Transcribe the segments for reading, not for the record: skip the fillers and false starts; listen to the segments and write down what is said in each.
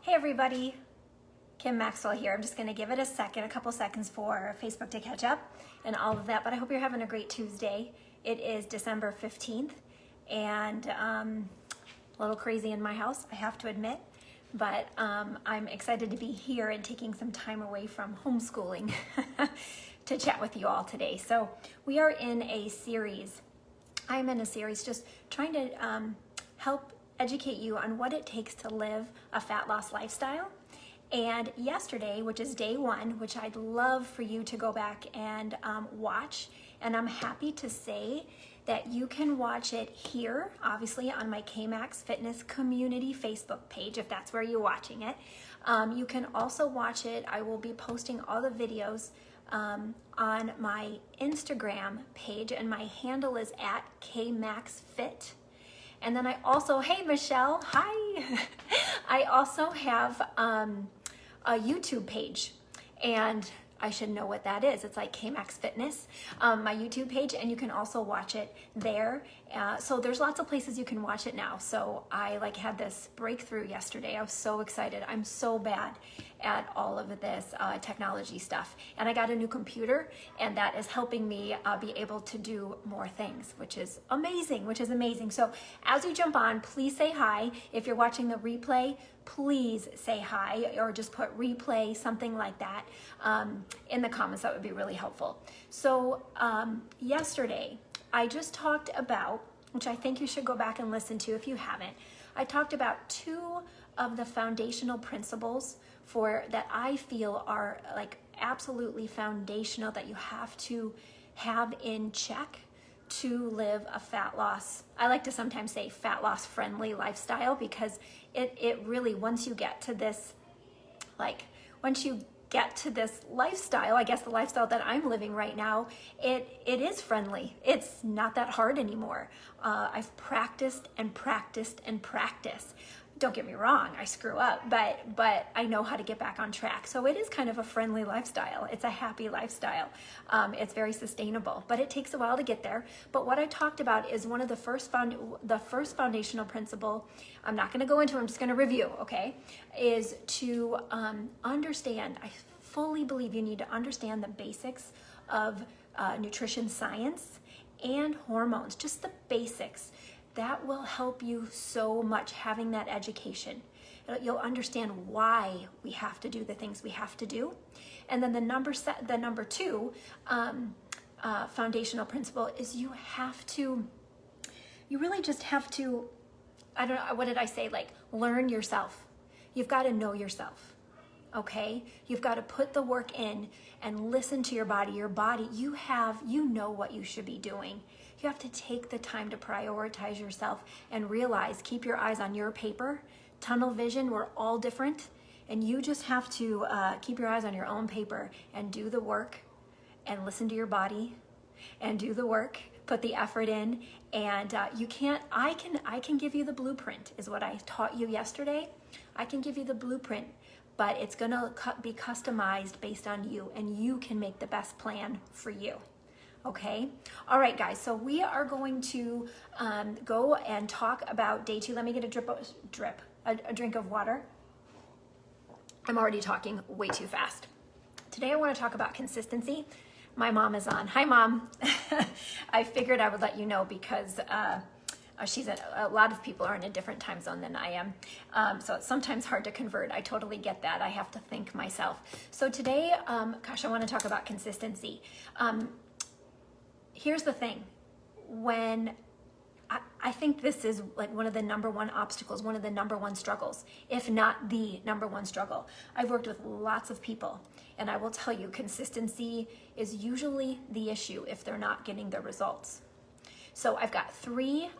Hey everybody, Kim Maxwell here. I'm just going to give it a couple seconds for Facebook to catch up and all of that, but I hope you're having a great Tuesday. It is December 15th and a little crazy in my house, I have to admit, but I'm excited to be here and taking some time away from homeschooling to chat with you all today. So we are in a series. I'm in a series just trying to help educate you on what it takes to live a fat loss lifestyle. And yesterday, which is day one, which I'd love for you to go back and watch, and I'm happy to say that you can watch it here, obviously on my KMax Fitness Community Facebook page, if that's where you're watching it. You can also watch it. I will be posting all the videos on my Instagram page, and my handle is at KMaxFit. And then I also, hey Michelle, hi. I also have a YouTube page, and I should know what that is. It's like KMax Fitness, my YouTube page, and you can also watch it there. So there's lots of places you can watch it now. So I had this breakthrough yesterday. I was so excited. I'm so bad at all of this technology stuff. And I got a new computer, and that is helping me be able to do more things, which is amazing, So as you jump on, please say hi. If you're watching the replay, please say hi, or just put replay, something like that, in the comments. That would be really helpful. So yesterday, I just talked about, which I think you should go back and listen to if you haven't, I talked about two of the foundational principles that I feel are absolutely foundational, that you have to have in check to live a fat loss. I like to sometimes say fat loss friendly lifestyle, because it really, once you get to this lifestyle, I guess the lifestyle that I'm living right now, it is friendly. It's not that hard anymore. I've practiced and practiced and practiced. Don't get me wrong, I screw up, but I know how to get back on track. So it is kind of a friendly lifestyle. It's a happy lifestyle. It's very sustainable, but it takes a while to get there. But what I talked about is one of the first foundational principle. I'm not going to go into it, I'm just going to review, okay? Is to understand. I fully believe you need to understand the basics of nutrition science and hormones, just the basics. That will help you so much, having that education. You'll understand why we have to do the things we have to do. And then the number two foundational principle is you really just have to, I don't know, what did I say? Learn yourself. You've got to know yourself. Okay? You've got to put the work in and listen to your body. Your body, you know what you should be doing. You have to take the time to prioritize yourself and realize, keep your eyes on your paper. Tunnel vision, we're all different. And you just have to keep your eyes on your own paper and do the work and listen to your body and do the work, put the effort in. And I can give you the blueprint, is what I taught you yesterday. I can give you the blueprint, but it's gonna be customized based on you, and you can make the best plan for you. Okay. All right, guys. So we are going to go and talk about day two. Let me get a drink of water. I'm already talking way too fast. Today I want to talk about consistency. My mom is on. Hi, Mom. I figured I would let you know because a lot of people are in a different time zone than I am. So it's sometimes hard to convert. I totally get that. I have to think myself. So today, I want to talk about consistency. Here's the thing. When I think this is one of the number one obstacles, one of the number one struggles, if not the number one struggle. I've worked with lots of people, and I will tell you, consistency is usually the issue if they're not getting the results. So I've got 3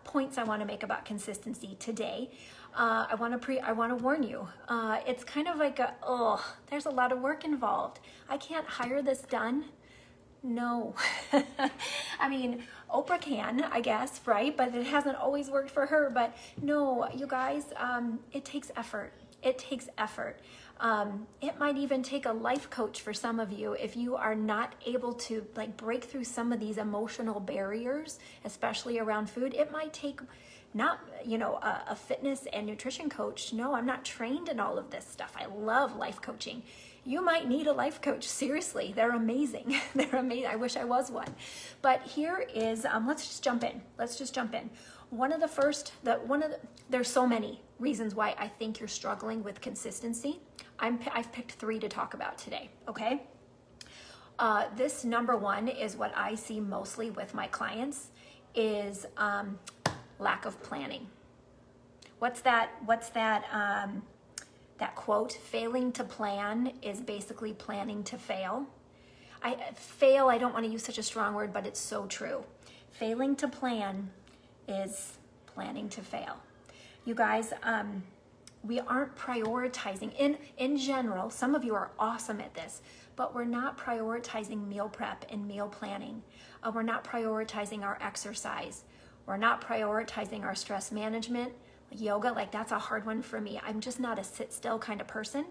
points I want to make about consistency today. I want to warn you. It's kind of there's a lot of work involved. I can't hire this done. No. I mean, Oprah can, I guess, right? But it hasn't always worked for her. But no, you guys, it takes effort. It takes effort. It might even take a life coach for some of you if you are not able to like break through some of these emotional barriers, especially around food. It might take not, a fitness and nutrition coach. No, I'm not trained in all of this stuff. I love life coaching. You might need a life coach. Seriously, they're amazing. They're amazing. I wish I was one. But here is, let's just jump in. There's so many reasons why I think you're struggling with consistency. I've picked 3 to talk about today, okay? This number 1 is what I see mostly with my clients is lack of planning. What's that quote? Failing to plan is basically planning to fail. I don't want to use such a strong word, but it's so true. Failing to plan is planning to fail. You guys, we aren't prioritizing. In general, some of you are awesome at this, but we're not prioritizing meal prep and meal planning. We're not prioritizing our exercise. We're not prioritizing our stress management. Yoga, like that's a hard one for me. I'm just not a sit still kind of person.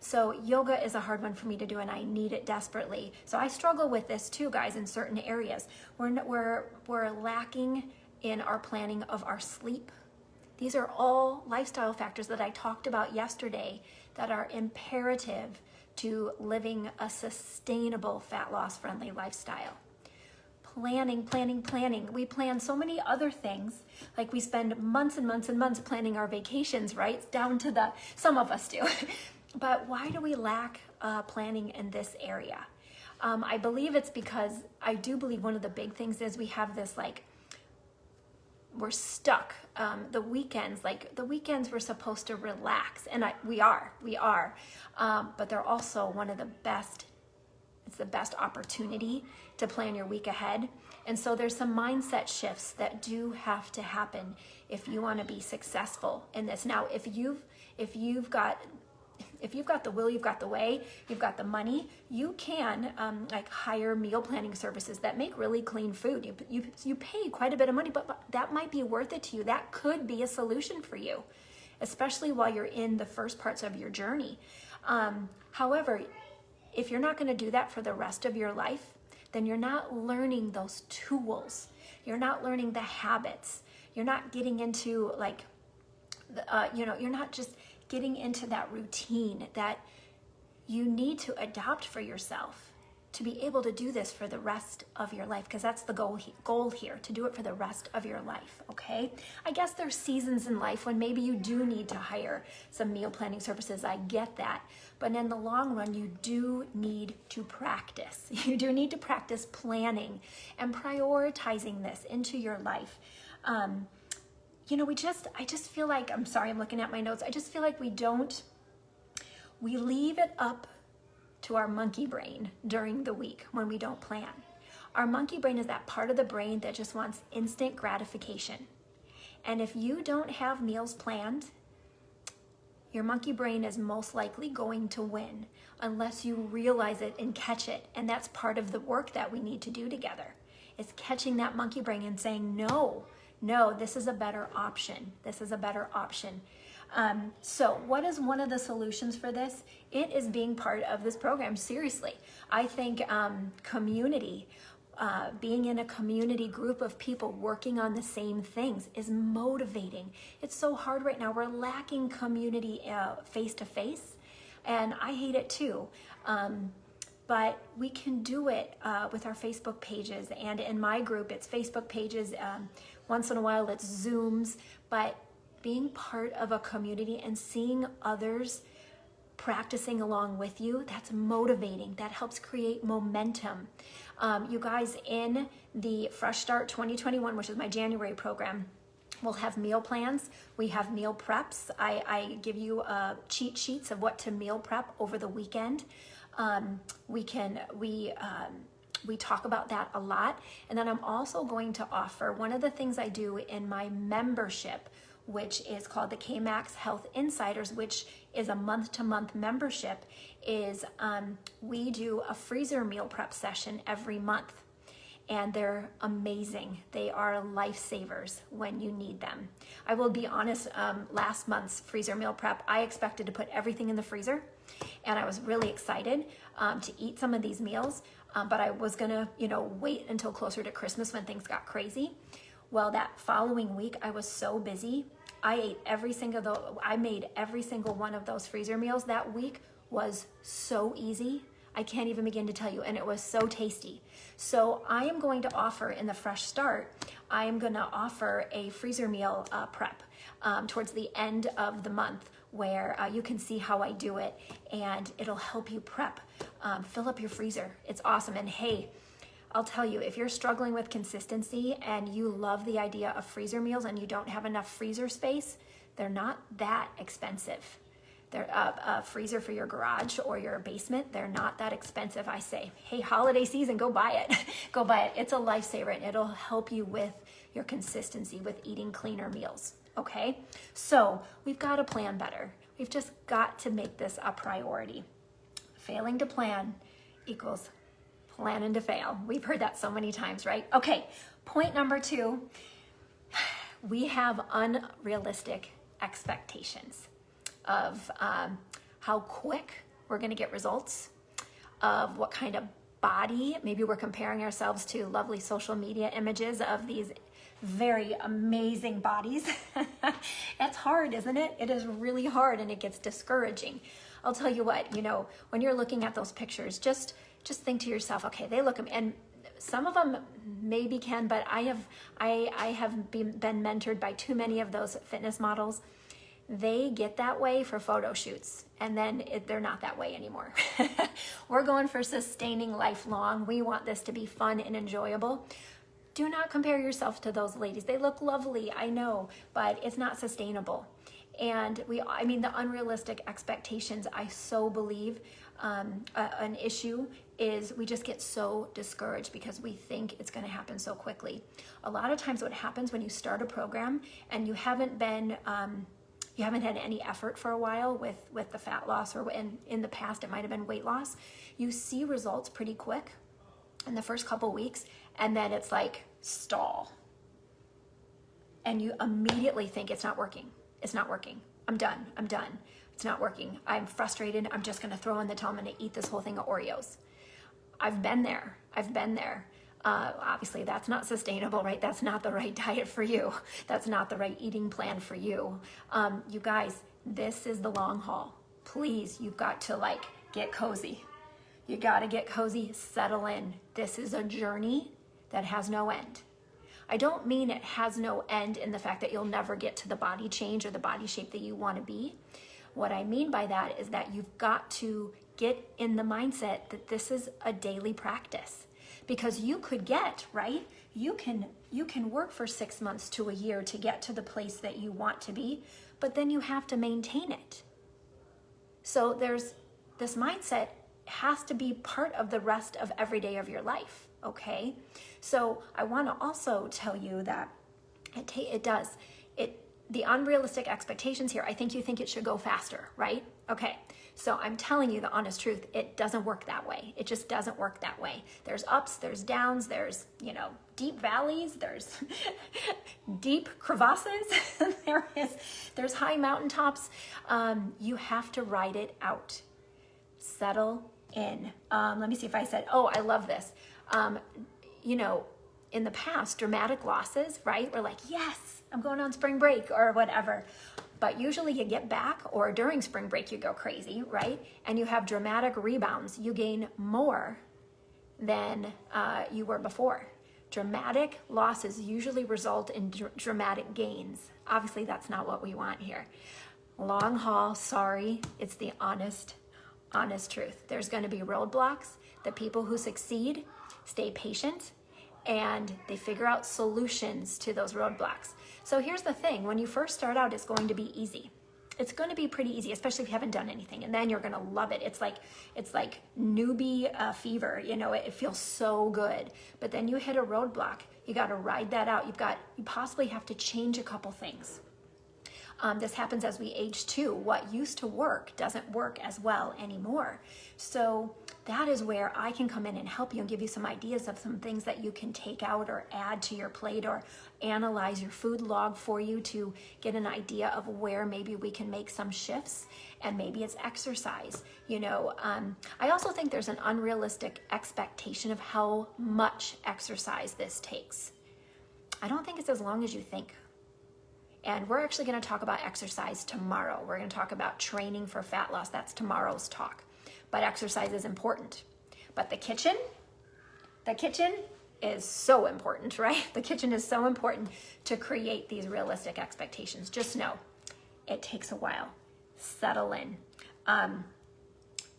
So yoga is a hard one for me to do and I need it desperately. So I struggle with this too, guys, in certain areas. We're lacking in our planning of our sleep. These are all lifestyle factors that I talked about yesterday that are imperative to living a sustainable fat loss friendly lifestyle. Planning. We plan so many other things. Like we spend months and months and months planning our vacations, right? Down to some of us do. But why do we lack planning in this area? I believe it's because I do believe one of the big things is we have this we're stuck. The weekends we're supposed to relax, and we are. But they're also one of the best. It's the best opportunity to plan your week ahead. And so there's some mindset shifts that do have to happen if you want to be successful in this. Now, if you've got the will, you've got the way, you've got the money, you can hire meal planning services that make really clean food. You pay quite a bit of money, but that might be worth it to you. That could be a solution for you, especially while you're in the first parts of your journey. However, if you're not going to do that for the rest of your life, then you're not learning those tools. You're not learning the habits. You're not getting into you're not just getting into that routine that you need to adopt for yourself to be able to do this for the rest of your life, because that's the goal here, to do it for the rest of your life, okay? I guess there's seasons in life when maybe you do need to hire some meal planning services. I get that. But in the long run, you do need to practice. You do need to practice planning and prioritizing this into your life. I just feel like, I'm sorry, I'm looking at my notes. I just feel like we leave it up to our monkey brain during the week when we don't plan. Our monkey brain is that part of the brain that just wants instant gratification. And if you don't have meals planned, your monkey brain is most likely going to win unless you realize it and catch it. And that's part of the work that we need to do together, is catching that monkey brain and saying, no, this is a better option. This is a better option. So what is one of the solutions for this? It is being part of this program. Seriously, I think community, being in a community group of people working on the same things is motivating. It's so hard right now. We're lacking community face-to-face, and I hate it too. But we can do it with our Facebook pages, and in my group, it's Facebook pages. Once in a while, it's Zooms, but being part of a community and seeing others practicing along with you, that's motivating. That helps create momentum. You guys, in the Fresh Start 2021, which is my January program, we'll have meal plans. We have meal preps. I give you cheat sheets of what to meal prep over the weekend. We talk about that a lot. And then I'm also going to offer one of the things I do in my membership, which is called the K-Max Health Insiders, which is a month-to-month membership, is we do a freezer meal prep session every month. and they're amazing. They are lifesavers when you need them. I will be honest, last month's freezer meal prep, I expected to put everything in the freezer, and I was really excited to eat some of these meals, but I was gonna, wait until closer to Christmas when things got crazy. Well, that following week, I was so busy. I made every single one of those freezer meals that week. Was so easy. I can't even begin to tell you, and it was so tasty. So I am going to offer in the Fresh Start, I am gonna offer a freezer meal prep towards the end of the month where you can see how I do it, and it'll help you prep. Fill up your freezer. It's awesome. And hey, I'll tell you, if you're struggling with consistency and you love the idea of freezer meals and you don't have enough freezer space, they're not that expensive. They're a freezer for your garage or your basement. They're not that expensive. I say, hey, holiday season, go buy it. Go buy it. It's a lifesaver, and it'll help you with your consistency with eating cleaner meals. Okay? So we've got to plan better. We've just got to make this a priority. Failing to plan equals planning to fail. We've heard that so many times, right? Okay, point number 2, we have unrealistic expectations of how quick we're gonna get results, of what kind of body. Maybe we're comparing ourselves to lovely social media images of these very amazing bodies. It's hard, isn't it? It is really hard, and it gets discouraging. I'll tell you what, when you're looking at those pictures, just think to yourself, okay, they look, and some of them maybe can, but I have been mentored by too many of those fitness models. They get that way for photo shoots, and then they're not that way anymore. We're going for sustaining lifelong. We want this to be fun and enjoyable. Do not compare yourself to those ladies. They look lovely, I know, but it's not sustainable. And the unrealistic expectations, I so believe an issue is we just get so discouraged because we think it's going to happen so quickly. A lot of times what happens when you start a program and you haven't had any effort for a while with the fat loss, or in the past it might have been weight loss, you see results pretty quick in the first couple weeks, and then it's like stall. And you immediately think it's not working. It's not working. I'm done. It's not working. I'm frustrated. I'm just gonna throw in the towel. I'm gonna eat this whole thing of Oreos. I've been there. Obviously that's not sustainable, right? That's not the right diet for you. That's not the right eating plan for you. You guys, this is the long haul. Please, you've got to get cozy. You gotta get cozy, settle in. This is a journey that has no end. I don't mean it has no end in the fact that you'll never get to the body change or the body shape that you want to be. What I mean by that is that you've got to get in the mindset that this is a daily practice, because you could get, right? You can work for 6 months to a year to get to the place that you want to be, but then you have to maintain it. So there's this mindset has to be part of the rest of every day of your life. Okay, so I want to also tell you that the unrealistic expectations here, I think you think it should go faster, right? Okay, so I'm telling you the honest truth, it doesn't work that way. It just doesn't work that way. There's ups, there's downs, there's, deep valleys, there's deep crevasses, there's high mountaintops. You have to ride it out. Settle in. Let me see if I said, I love this. In the past, dramatic losses, right? We're like, yes, I'm going on spring break or whatever. But usually you get back, or during spring break, you go crazy, right? And you have dramatic rebounds. You gain more than you were before. Dramatic losses usually result in dramatic gains. Obviously, that's not what we want here. Long haul, sorry, it's the honest truth. There's going to be roadblocks. The people who succeed stay patient, and they figure out solutions to those roadblocks. So here's the thing, when you first start out, it's going to be easy. It's going to be pretty easy, especially if you haven't done anything, and then you're going to love it. It's like newbie fever, it feels so good. But then you hit a roadblock, you got to ride that out. You possibly have to change a couple things. This happens as we age too. What used to work doesn't work as well anymore. So that is where I can come in and help you and give you some ideas of some things that you can take out or add to your plate, or analyze your food log for you to get an idea of where maybe we can make some shifts. And maybe it's exercise. I also think there's an unrealistic expectation of how much exercise this takes. I don't think it's as long as you think. And we're actually going to talk about exercise tomorrow. We're going to talk about training for fat loss. That's tomorrow's talk. But exercise is important. But the kitchen is so important, right? The kitchen is so important to create these realistic expectations. Just know, it takes a while. Settle in.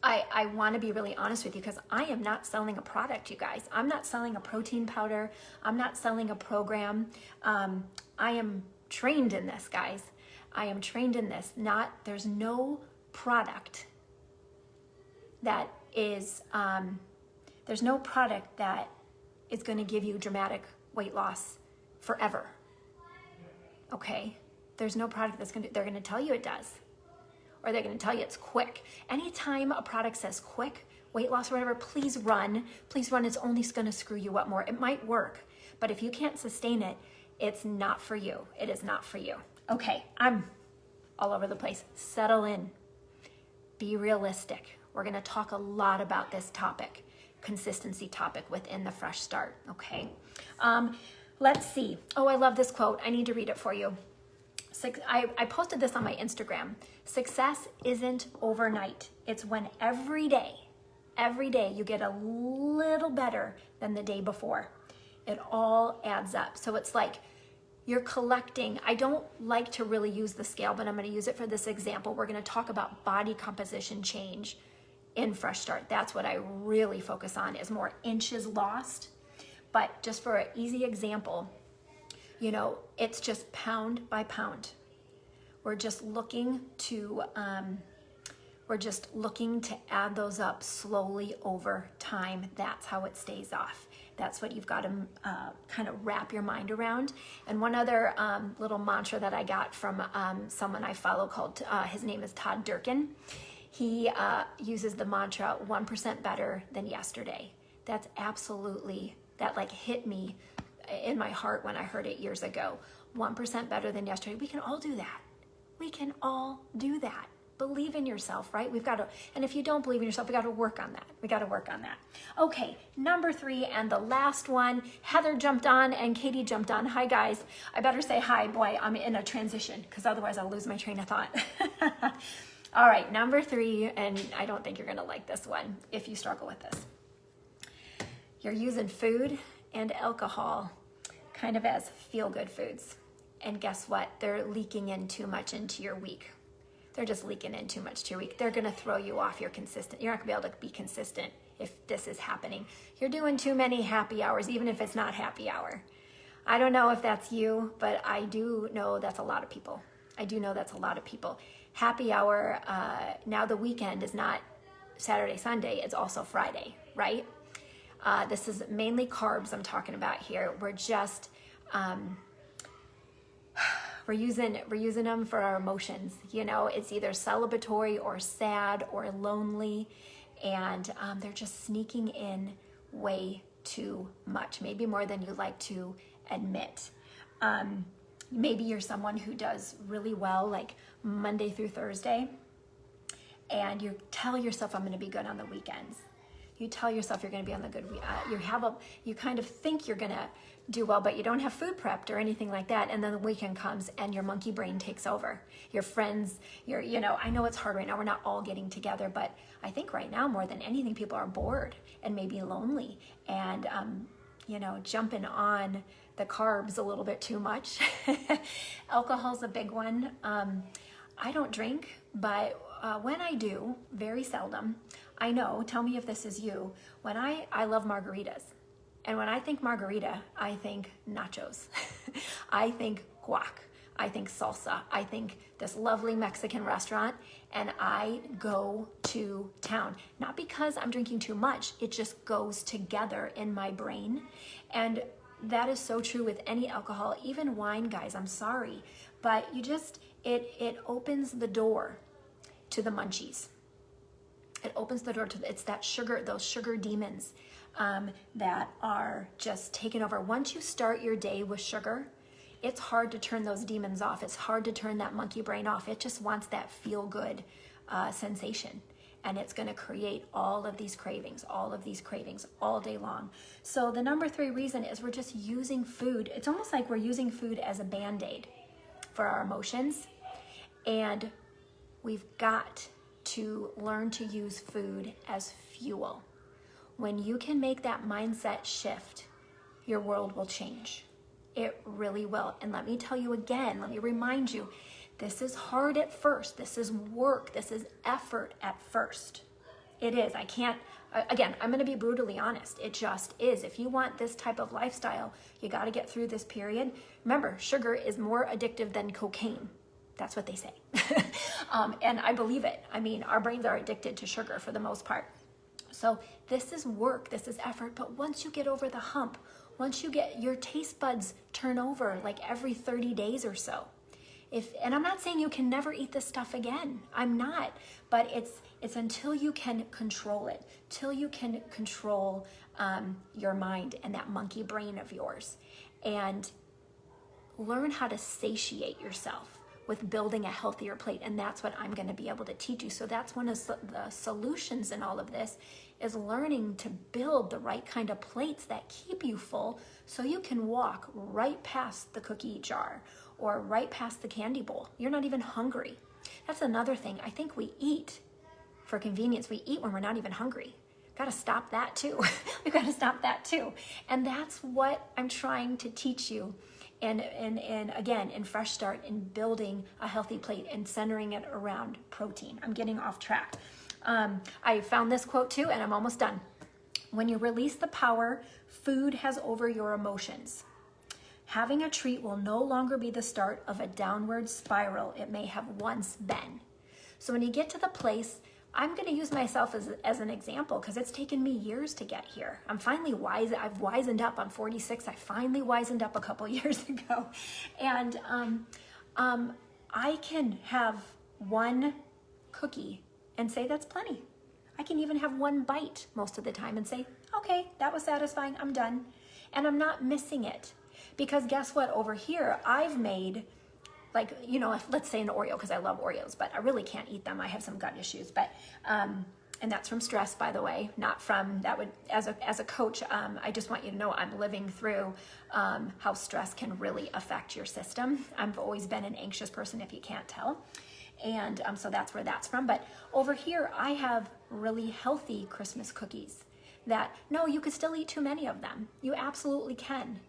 I want to be really honest with you, because I am not selling a product, you guys. I'm not selling a protein powder. I'm not selling a program. I am trained in this, guys. I am trained in this. There's no product that is, there's no product that is going to give you dramatic weight loss forever. Okay? There's no product they're going to tell you it does. Or they're going to tell you it's quick. Anytime a product says quick weight loss or whatever, please run. Please run. It's only going to screw you up more. It might work, but if you can't sustain it, it's not for you. It is not for you. Okay, I'm all over the place. Settle in. Be realistic. We're going to talk a lot about this topic, consistency topic within the Fresh Start. Okay. Let's see. Oh, I love this quote. I need to read it for you. I posted this on my Instagram. Success isn't overnight. It's when every day you get a little better than the day before. It all adds up. So it's like you're collecting. I don't like to really use the scale, but I'm going to use it for this example. We're going to talk about body composition change in Fresh Start. That's what I really focus on, is more inches lost. But just for an easy example, it's just pound by pound. We're just looking to add those up slowly over time. That's how it stays off. That's what you've got to kind of wrap your mind around. And one other little mantra that I got from someone I follow called, his name is Todd Durkin. He uses the mantra 1% better than yesterday. That's absolutely, that like hit me in my heart when I heard it years ago. 1% better than yesterday. We can all do that. We can all do that. Believe in yourself, right? And if you don't believe in yourself, we got to work on that. Okay, number 3 and the last one. Heather jumped on and Katie jumped on. Hi guys. I better say hi. Boy, I'm in a transition, because otherwise I'll lose my train of thought. All right, number 3, and I don't think you're going to like this one if you struggle with this. You're using food and alcohol kind of as feel-good foods. And guess what? They're leaking in too much into your week. They're just leaking in too much to your week. They're going to throw you off your consistent. You're not going to be able to be consistent if this is happening. You're doing too many happy hours, even if it's not happy hour. I don't know if that's you, but I do know that's a lot of people. Happy hour, now the weekend is not Saturday, Sunday, it's also Friday, right? This is mainly carbs I'm talking about here. We're just, we're using them for our emotions. It's either celebratory or sad or lonely, and they're just sneaking in way too much, maybe more than you like to admit. Maybe you're someone who does really well, like Monday through Thursday, and you tell yourself, I'm going to be good on the weekends. You tell yourself you're going to be on the good. You kind of think you're going to do well, but you don't have food prepped or anything like that. And then the weekend comes and your monkey brain takes over. Your friends, I know it's hard right now. We're not all getting together, but I think right now more than anything, people are bored and maybe lonely and, jumping on the carbs a little bit too much. Alcohol's a big one. I don't drink, but when I do, very seldom, I know, tell me if this is you, when I love margaritas. And when I think margarita, I think nachos. I think guac. I think salsa. I think this lovely Mexican restaurant, and I go to town. Not because I'm drinking too much, it just goes together in my brain. And that is so true with any alcohol, even wine, guys, I'm sorry. But it opens the door to the munchies. It opens the door to, it's that sugar, those sugar demons that are just taking over. Once you start your day with sugar, it's hard to turn those demons off. It's hard to turn that monkey brain off. It just wants that feel good sensation. And it's going to create all of these cravings all day long. So the number 3 reason is we're just using food. It's almost like we're using food as a Band-Aid for our emotions. And we've got to learn to use food as fuel. When you can make that mindset shift, your world will change. It really will. And let me tell you again, let me remind you, this is hard at first. This is work. This is effort at first. It is. I can't, again, I'm going to be brutally honest. It just is. If you want this type of lifestyle, you got to get through this period. Remember, sugar is more addictive than cocaine. That's what they say. And I believe it. I mean, our brains are addicted to sugar for the most part. So this is work, this is effort. But once you get over the hump, once you get your taste buds turn over like every 30 days or so, and I'm not saying you can never eat this stuff again. I'm not. But it's until you can control it, till you can control your mind and that monkey brain of yours, and learn how to satiate yourself with building a healthier plate. And that's what I'm going to be able to teach you. So that's one of the solutions in all of this, is learning to build the right kind of plates that keep you full, so you can walk right past the cookie jar or right past the candy bowl. You're not even hungry. That's another thing. I think we eat for convenience. We eat when we're not even hungry. Got to stop that too. We've got to stop that too. And that's what I'm trying to teach you. And again, in Fresh Start, in building a healthy plate and centering it around protein. I'm getting off track. I found this quote too, and I'm almost done. When you release the power food has over your emotions, having a treat will no longer be the start of a downward spiral it may have once been. So when you get to the place, I'm going to use myself as an example, because it's taken me years to get here. I'm finally wise. I've wisened up. I'm 46. I finally wisened up a couple years ago. And I can have one cookie and say that's plenty. I can even have one bite most of the time and say, okay, that was satisfying. I'm done. And I'm not missing it. Because guess what? Over here, I've made, like, you know, let's say an Oreo, because I love Oreos, but I really can't eat them. I have some gut issues, but, and that's from stress, by the way, not from, that would, as a coach, I just want you to know I'm living through how stress can really affect your system. I've always been an anxious person, if you can't tell. And so that's where that's from. But over here, I have really healthy Christmas cookies that, no, you could still eat too many of them. You absolutely can.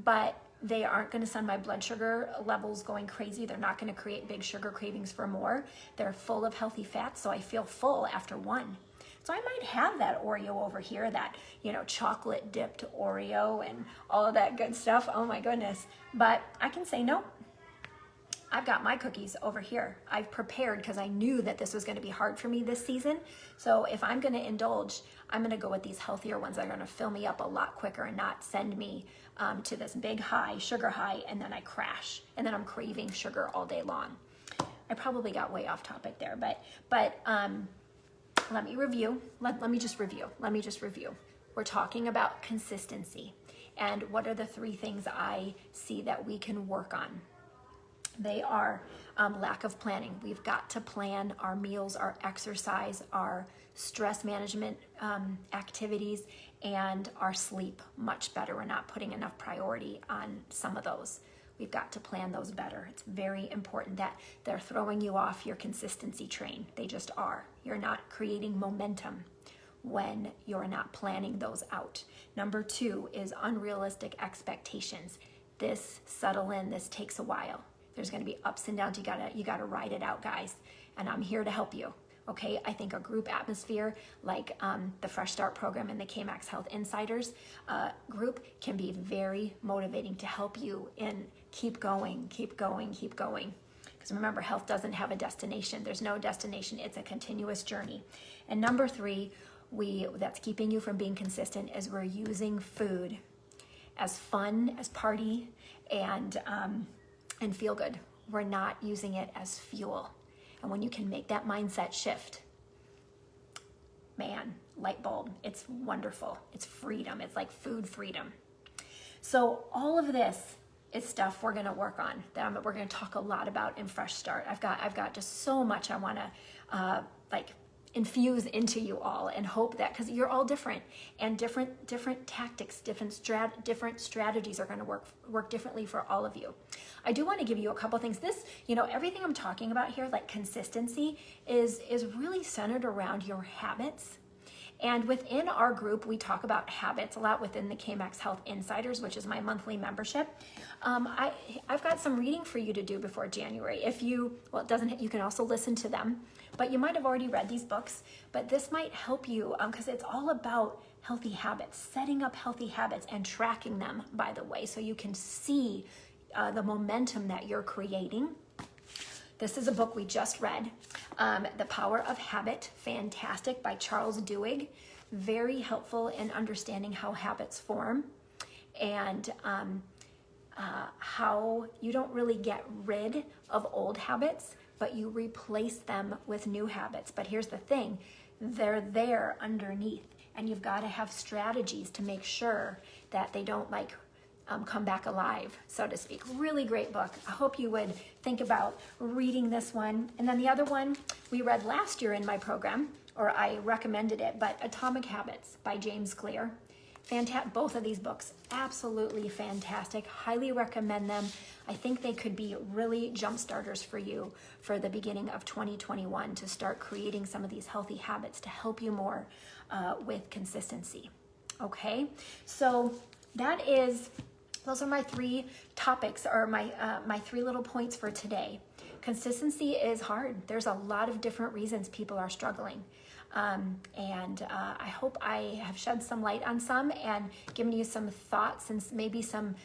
But they aren't going to send my blood sugar levels going crazy. They're not going to create big sugar cravings for more. They're full of healthy fats, so I feel full after one. So I might have that Oreo over here, that, you know, chocolate dipped Oreo and all of that good stuff. Oh my goodness. But I can say, no, I've got my cookies over here. I've prepared, because I knew that this was going to be hard for me this season. So if I'm going to indulge, I'm going to go with these healthier ones that are going to fill me up a lot quicker and not send me to this big high, sugar high, and then I crash. And then I'm craving sugar all day long. I probably got way off topic there, but let me review. Let me just review. We're talking about consistency. And what are the 3 things I see that we can work on? They are lack of planning. We've got to plan our meals, our exercise, our stress management activities, and our sleep much better. We're not putting enough priority on some of those. We've got to plan those better. It's very important that they're throwing you off your consistency train. They just are. You're not creating momentum when you're not planning those out. Number 2 is unrealistic expectations. This settle in, this takes a while. There's going to be ups and downs. You gotta ride it out, guys. And I'm here to help you. Okay, I think a group atmosphere like the Fresh Start program and the K-Max Health Insiders group can be very motivating to help you in keep going. Because remember, health doesn't have a destination. There's no destination. It's a continuous journey. And number 3, that's keeping you from being consistent, is we're using food as fun, as party, and feel good. We're not using it as fuel. And when you can make that mindset shift, man, light bulb. It's wonderful. It's freedom. It's like food freedom. So all of this is stuff we're going to work on. That we're going to talk a lot about in Fresh Start. I've got just so much I want to infuse into you all, and hope that, because you're all different, and different tactics, different strategies are going to work differently for all of you. I do want to give you a couple things. This, everything I'm talking about here, like consistency, is really centered around your habits. And within our group, we talk about habits a lot within the KMAX Health Insiders, which is my monthly membership. I've got some reading for you to do before January. You can also listen to them, but you might have already read these books, but this might help you because it's all about healthy habits, setting up healthy habits and tracking them, by the way, so you can see the momentum that you're creating. This is a book we just read, The Power of Habit, fantastic, by Charles Duhigg. Very helpful in understanding how habits form, and how you don't really get rid of old habits, but you replace them with new habits. But here's the thing, they're there underneath, and you've got to have strategies to make sure that they don't come back alive, so to speak. Really great book. I hope you would think about reading this one. And then the other one we read last year in my program, or I recommended it, but Atomic Habits by James Clear. Both of these books, absolutely fantastic. Highly recommend them. I think they could be really jump starters for you for the beginning of 2021 to start creating some of these healthy habits to help you more with consistency. Okay, so those are my 3 topics, or my 3 little points for today. Consistency is hard. There's a lot of different reasons people are struggling. I hope I have shed some light on some and given you some thoughts and maybe some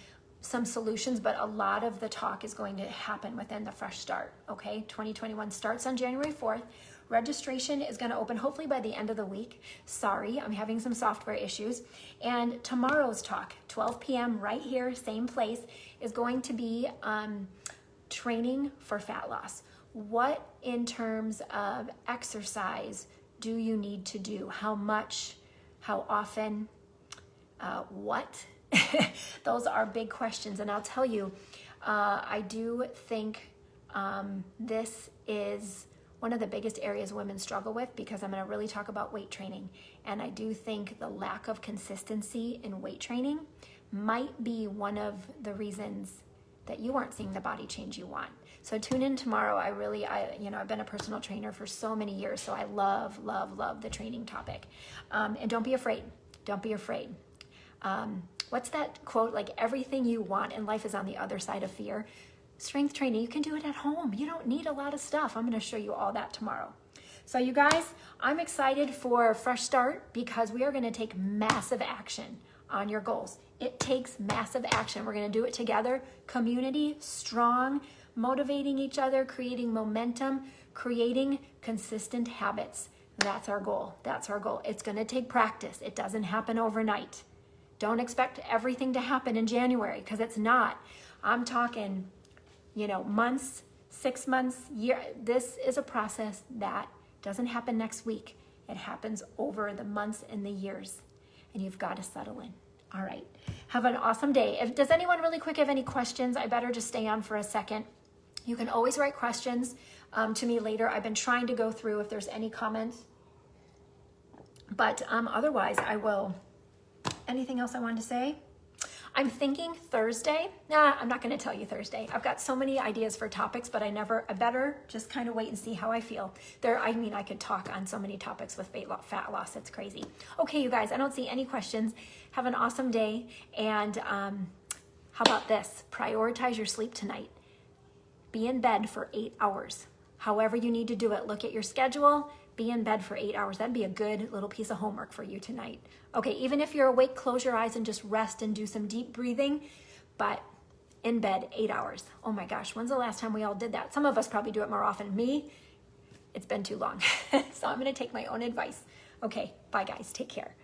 solutions, but a lot of the talk is going to happen within the Fresh Start, okay? 2021 starts on January 4th. Registration is going to open hopefully by the end of the week. Sorry, I'm having some software issues. And tomorrow's talk, 12 p.m. right here, same place, is going to be training for fat loss. What in terms of exercise do you need to do? How much? How often? What? Those are big questions. And I'll tell you, I do think this is one of the biggest areas women struggle with, because I'm going to really talk about weight training. And I do think the lack of consistency in weight training might be one of the reasons that you aren't seeing the body change you want. So tune in tomorrow. I've been a personal trainer for so many years, so I love the training topic. And don't be afraid. Don't be afraid. What's that quote? Like, everything you want in life is on the other side of fear. Strength training, you can do it at home. You don't need a lot of stuff. I'm going to show you all that tomorrow. So you guys, I'm excited for Fresh Start, because we are going to take massive action on your goals. It takes massive action. We're going to do it together. Community, strong, motivating each other, creating momentum, creating consistent habits. That's our goal. That's our goal. It's going to take practice. It doesn't happen overnight. Don't expect everything to happen in January, because it's not. I'm talking, months, 6 months, year. This is a process that doesn't happen next week. It happens over the months and the years, and you've got to settle in. All right. Have an awesome day. Does anyone really quick have any questions? I better just stay on for a second. You can always write questions to me later. I've been trying to go through if there's any comments, but otherwise I will. Anything else I wanted to say? I'm thinking Thursday. I'm not going to tell you Thursday. I've got so many ideas for topics, but I better just kind of wait and see how I feel. I could talk on so many topics with fat loss. It's crazy. Okay, you guys, I don't see any questions. Have an awesome day. And how about this? Prioritize your sleep tonight. Be in bed for 8 hours. However you need to do it. Look at your schedule. Be in bed for 8 hours. That'd be a good little piece of homework for you tonight. Okay, even if you're awake, close your eyes and just rest and do some deep breathing, but in bed 8 hours. Oh my gosh, when's the last time we all did that? Some of us probably do it more often. Me, it's been too long. So I'm gonna take my own advice. Okay, bye guys, take care.